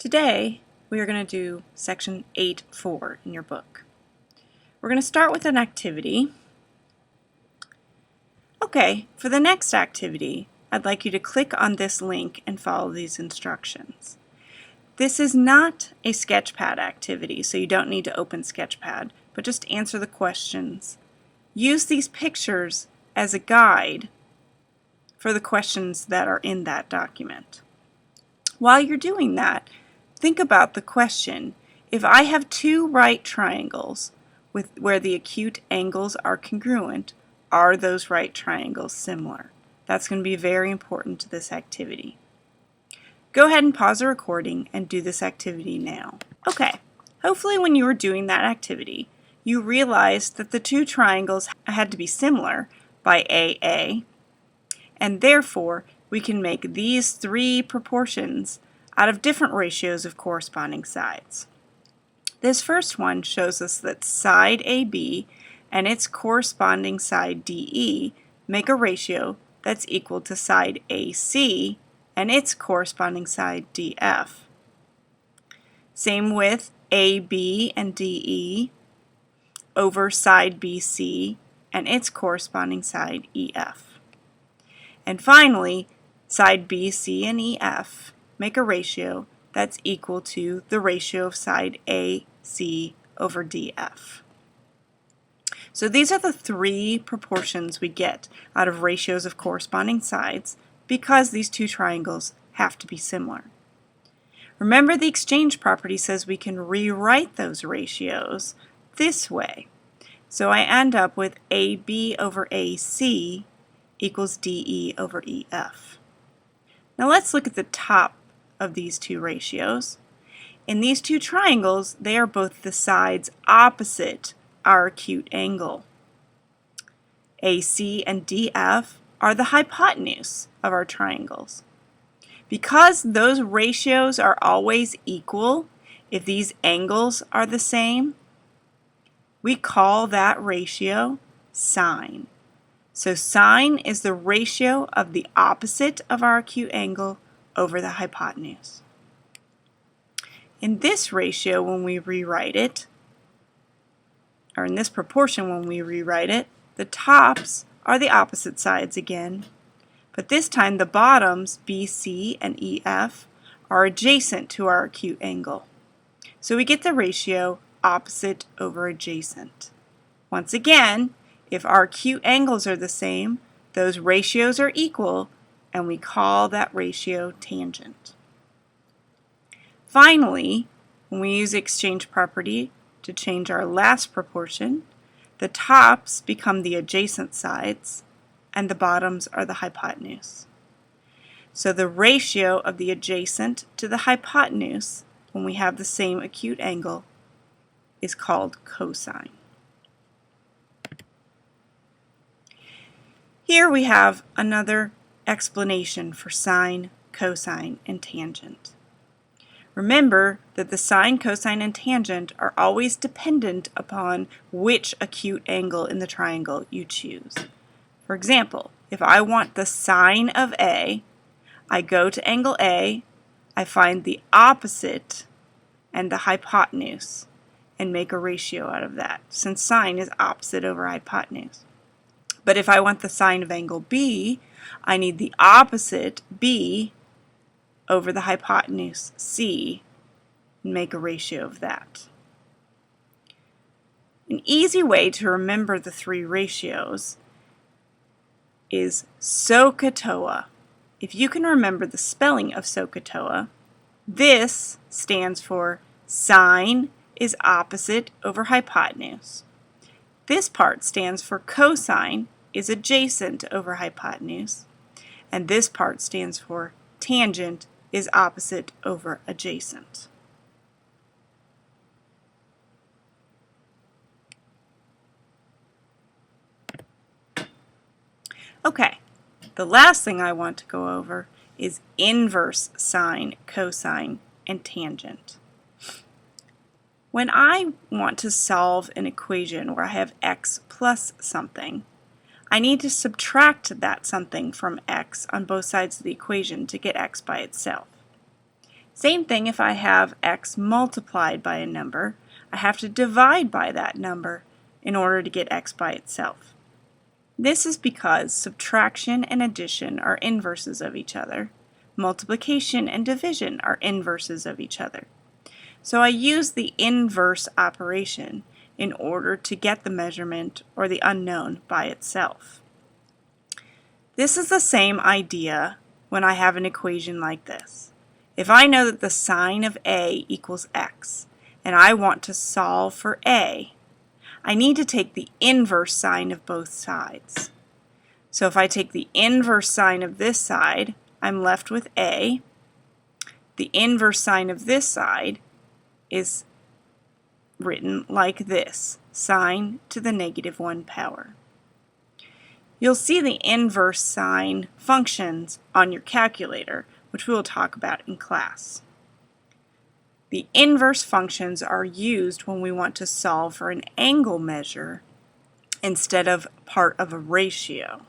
Today, we are going to do section 8.4 in your book. We're going to start with an activity. Okay, for the next activity, I'd like you to click on this link and follow these instructions. This is not a Sketchpad activity, so you don't need to open Sketchpad, but just answer the questions. Use these pictures as a guide for the questions that are in that document. While you're doing that, think about the question, if I have two right triangles where the acute angles are congruent, are those right triangles similar? That's going to be very important to this activity. Go ahead and pause the recording and do this activity now. Okay, hopefully when you were doing that activity, you realized that the two triangles had to be similar by AA, and therefore we can make these three proportions out of different ratios of corresponding sides. This first one shows us that side AB and its corresponding side DE make a ratio that's equal to side AC and its corresponding side DF. Same with AB and DE over side BC and its corresponding side EF. And finally, side BC and EF make a ratio that's equal to the ratio of side AC over DF. So these are the three proportions we get out of ratios of corresponding sides because these two triangles have to be similar. Remember, the exchange property says we can rewrite those ratios this way. So I end up with AB over AC equals DE over EF. Now let's look at the top of these two ratios. In these two triangles, they are both the sides opposite our acute angle. AC and DF are the hypotenuse of our triangles. Because those ratios are always equal, if these angles are the same, we call that ratio sine. So sine is the ratio of the opposite of our acute angle over the hypotenuse. In this ratio, when we rewrite it, or in this proportion when we rewrite it, the tops are the opposite sides again, but this time the bottoms, BC and EF, are adjacent to our acute angle. So we get the ratio opposite over adjacent. Once again, if our acute angles are the same, those ratios are equal, and we call that ratio tangent. Finally, when we use exchange property to change our last proportion, the tops become the adjacent sides, and the bottoms are the hypotenuse. So the ratio of the adjacent to the hypotenuse, when we have the same acute angle, is called cosine. Here we have another explanation for sine, cosine, and tangent. Remember that the sine, cosine, and tangent are always dependent upon which acute angle in the triangle you choose. For example, if I want the sine of A, I go to angle A, I find the opposite and the hypotenuse, and make a ratio out of that, since sine is opposite over hypotenuse. But if I want the sine of angle B, I need the opposite, B, over the hypotenuse, C, and make a ratio of that. An easy way to remember the three ratios is SOHCAHTOA. If you can remember the spelling of SOHCAHTOA, this stands for sine is opposite over hypotenuse. This part stands for cosine is adjacent over hypotenuse, and this part stands for tangent is opposite over adjacent. Okay, the last thing I want to go over is inverse sine, cosine, and tangent. When I want to solve an equation where I have x plus something, I need to subtract that something from x on both sides of the equation to get x by itself. Same thing if I have x multiplied by a number, I have to divide by that number in order to get x by itself. This is because subtraction and addition are inverses of each other. Multiplication and division are inverses of each other. So I use the inverse operation in order to get the measurement or the unknown by itself. This is the same idea when I have an equation like this. If I know that the sine of a equals x, and I want to solve for a, I need to take the inverse sine of both sides. So if I take the inverse sine of this side, I'm left with a. The inverse sine of this side is written like this, sine to the -1 power. You'll see the inverse sine functions on your calculator, which we will talk about in class. The inverse functions are used when we want to solve for an angle measure instead of part of a ratio.